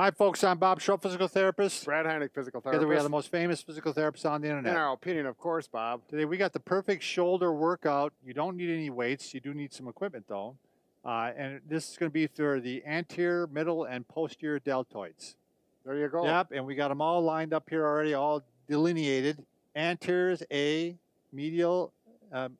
Hi, folks. I'm Bob Schrupp, physical therapist. Brad Heineck, physical Together, we are the therapist. most famous physical therapists on the In internet. our opinion, of course, Bob. Today, we got the perfect shoulder workout. You don't need any weights. You do need some equipment, though. And this is going to be for the anterior, middle, and posterior deltoids. There you go. Yep, and we got them all lined up here already, all delineated. Anterior is A, medial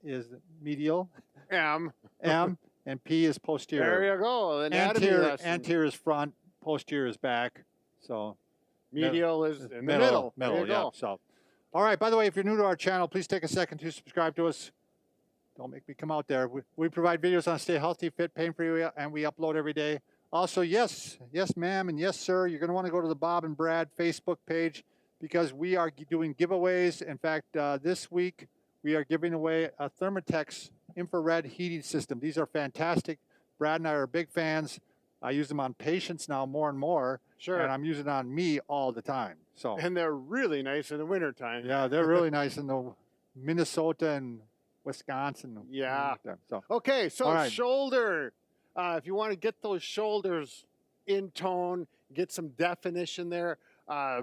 is medial, M. M, and P is posterior. There you go. Anatomy lesson. Anterior is front, posterior is back. So medial is in the middle. There you yeah. go. So, all right. By the way, if you're new to our channel, please take a second to subscribe to us. Don't make me come out there. We provide videos on stay healthy, fit, pain-free, and we upload every day. Also, yes, ma'am, and yes, sir, you're going to want to go to the Bob and Brad Facebook page because we are doing giveaways. In fact, this week we are giving away a Thermatex infrared heating system. These are fantastic. Brad and I are big fans. I use them on patients now more and more. Sure. And I'm using it on me all the time. So. And they're really nice in the wintertime. Yeah, they're really nice in the Minnesota and Wisconsin. Yeah. So. Okay, so right. shoulder. If you want to get those shoulders in tone, get some definition there,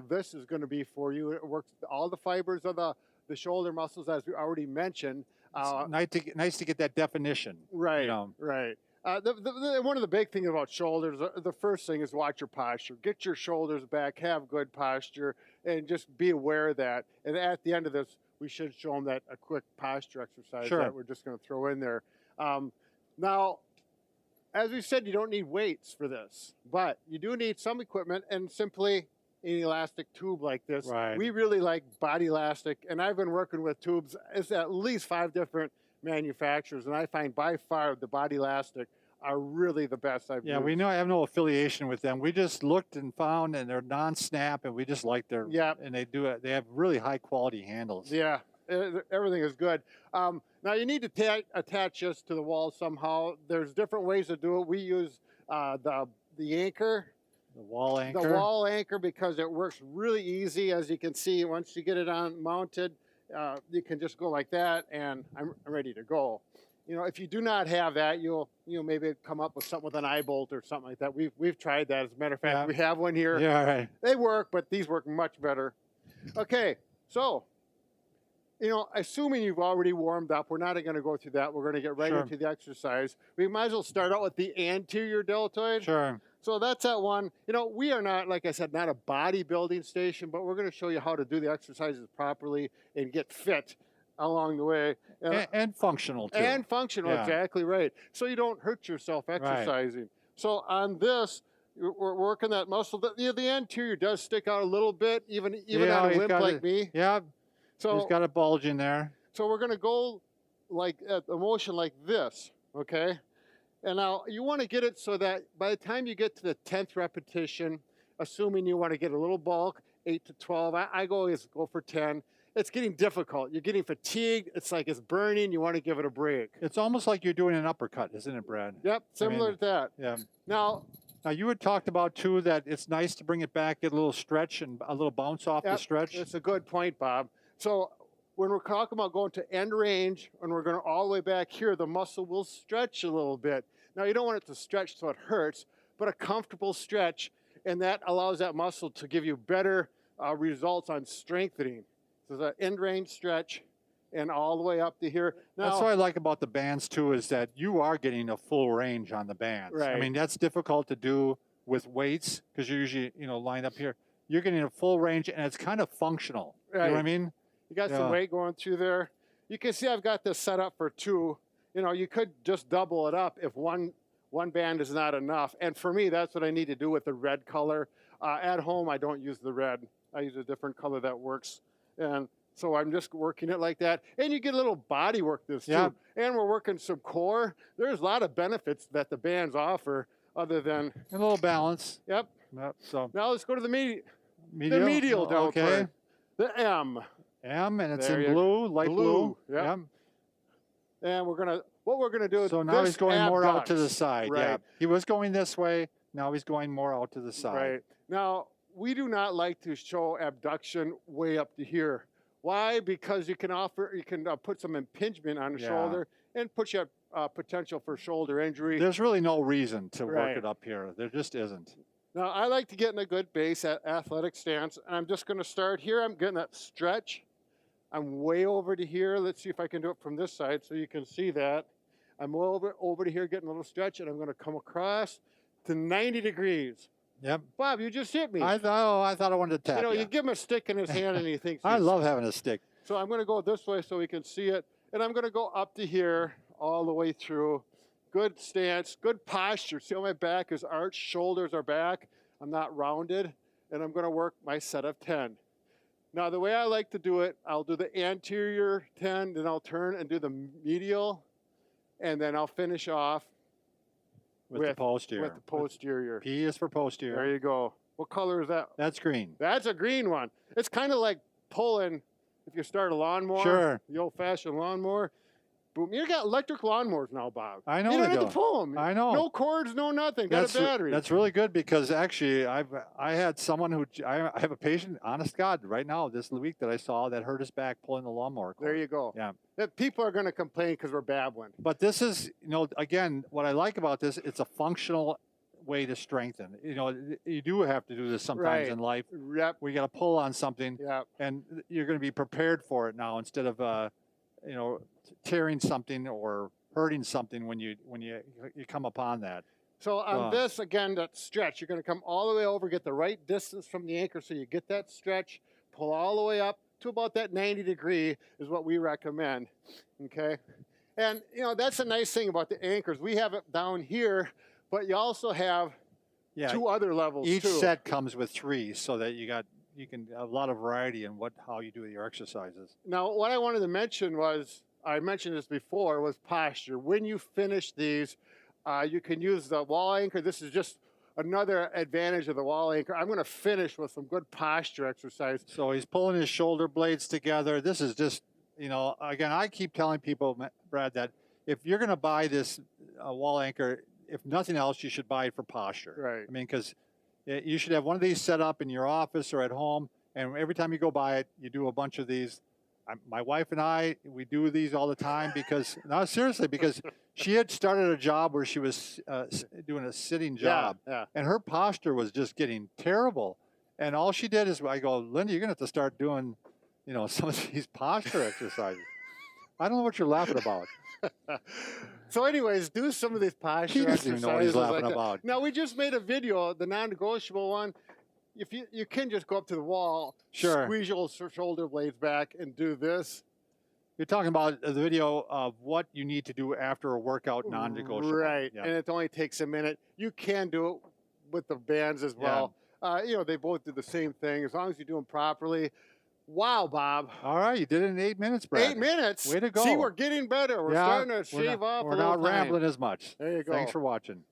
this is going to be for you. It works all the fibers of the shoulder muscles, as we already mentioned. Nice to get that definition. Right, you know. right. One of the big things about shoulders, the first thing is watch your posture. Get your shoulders back, have good posture, and just be aware of that. And at the end of this, we should show them a quick posture exercise Sure. that we're just going to throw in there. Now, as we said, you don't need weights for this, but you do need some equipment and simply an elastic tube like this. Right. We really like Body Elastic, and I've been working with tubes. It's at least 5 different manufacturers, and I find by far the Body Elastic are really the best I've used. We know I have no affiliation with them. We just looked and found, and they're non-snap, and we just like their. Yeah. And they have really high quality handles. Yeah, everything is good. Now you need to attach this to the wall somehow. There's different ways to do it. We use the anchor. The wall anchor. The wall anchor, because it works really easy. As you can see, once you get it on mounted, you can just go like that, and I'm ready to go. You know, if you do not have that, you'll maybe come up with something with an eye bolt or something like that. We've tried that. As a matter of fact, Yeah. we have one here. Yeah, right. They work, but these work much better. Okay, so assuming you've already warmed up, we're not going to go through that. We're going to get right Sure. into the exercise. We might as well start out with the anterior deltoid. Sure. So that's that one. We are not, like I said, not a bodybuilding station, but we're going to show you how to do the exercises properly and get fit along the way. And functional too. And functional, Yeah. exactly right. So you don't hurt yourself exercising. Right. So on this, we're working that muscle. The anterior does stick out a little bit, even on a limp like me. Yeah. So he's got a bulge in there. So we're going to go like at the motion like this, okay? And now you want to get it so that by the time you get to the 10th repetition, assuming you want to get a little bulk, 8 to 12, I always go for 10. It's getting difficult. You're getting fatigued. It's like it's burning. You want to give it a break. It's almost like you're doing an uppercut, isn't it, Brad? Yep, similar to that. Yeah. Now you had talked about, too, that it's nice to bring it back, get a little stretch and a little bounce off the stretch. That's a good point, Bob. So when we're talking about going to end range and we're going all the way back here, the muscle will stretch a little bit. Now, you don't want it to stretch so it hurts, but a comfortable stretch, and that allows that muscle to give you better results on strengthening. So the end range stretch and all the way up to here. Now, that's what I like about the bands, too, is that you are getting a full range on the bands. Right. I mean, that's difficult to do with weights because you're usually, lined up here. You're getting a full range, and it's kind of functional. Right. You know what I mean? You got some weight going through there. You can see I've got this set up for 2. You could just double it up if one band is not enough. And for me, that's what I need to do with the red color. At home, I don't use the red. I use a different color that works. And so I'm just working it like that. And you get a little body work this too. And we're working some core. There's a lot of benefits that the bands offer other than a little balance. Yep. So now let's go to the medial deltoid. Okay. The M. M, and it's in blue, light blue. Yep. And what we're gonna do is so now he's going more out to the side. Right. Yeah. He was going this way. Now he's going more out to the side. Right. Now we do not like to show abduction way up to here. Why? Because you can put some impingement on the shoulder and put you at potential for shoulder injury. There's really no reason to work it up here. There just isn't. Now, I like to get in a good base at athletic stance, and I'm just going to start here. I'm getting that stretch. I'm way over to here. Let's see if I can do it from this side so you can see that. I'm over to here getting a little stretch, and I'm going to come across to 90 degrees. Yep. Bob, you just hit me. I thought I wanted to tap you know, ya. you give him a stick in his hand, and he thinks I he's- love having a stick. So I'm going to go this way so we can see it, and I'm going to go up to here all the way through. Good stance, good posture. See how my back is arched, shoulders are back. I'm not rounded, and I'm going to work my set of 10. Now, the way I like to do it, I'll do the anterior 10, then I'll turn and do the medial, and then I'll finish off With the posterior. with the posterior. P is for posterior. There you go. What color is that? That's green. That's a green one. It's kind of like pulling, if you start a lawnmower, Sure. the old-fashioned lawnmower. Boom. You got electric lawnmowers now, Bob. I know You don't they have do. to pull them. I know. No cords, no nothing. Got a battery. That's really good because actually I had someone who I have a patient, honest God, right now this week that I saw that hurt his back pulling the lawnmower cord. There you go. Yeah. That people are going to complain because we're babbling. But this is, again, what I like about this, it's a functional way to strengthen. You do have to do this sometimes Right. in life. Yep. We got to pull on something, Yep. and you're going to be prepared for it now instead of, tearing something or hurting something when you come upon that. So on Wow. this, again, that stretch, you're going to come all the way over, get the right distance from the anchor so you get that stretch, pull all the way up to about that 90 degree is what we recommend, okay? And, that's a nice thing about the anchors. We have it down here, but you also have Yeah. 2 other levels Each too. set comes with 3, so that you can a lot of variety in how you do your exercises. Now, what I wanted to mention was, I mentioned this before, was posture. When you finish these, you can use the wall anchor. This is just another advantage of the wall anchor. I'm going to finish with some good posture exercise. So he's pulling his shoulder blades together. This is just, again, I keep telling people, Brad, that if you're going to buy this wall anchor, if nothing else, you should buy it for posture. Right. I mean, because you should have one of these set up in your office or at home, and every time you go by it, you do a bunch of these. My wife and I, we do these all the time because, no, seriously, because she had started a job where she was doing a sitting job, Yeah. and her posture was just getting terrible. And all she did is, I go, Linda, you're going to have to start doing, some of these posture exercises. I don't know what you're laughing about. So anyways, do some of these posture He doesn't exercises. even know what he's laughing like that. about. Now, we just made a video, the non-negotiable one. If you can just go up to the wall, Sure. squeeze your shoulder blades back and do this. You're talking about the video of what you need to do after a workout, non-negotiable. Right, Yeah. and it only takes a minute. You can do it with the bands as well. They both do the same thing as long as you do them properly. Wow, Bob. All right, you did it in 8 minutes, Brad. 8 minutes. Way to go. See, we're getting better. We're starting to shave off We're a not little time. rambling as much. There you go. Thanks for watching.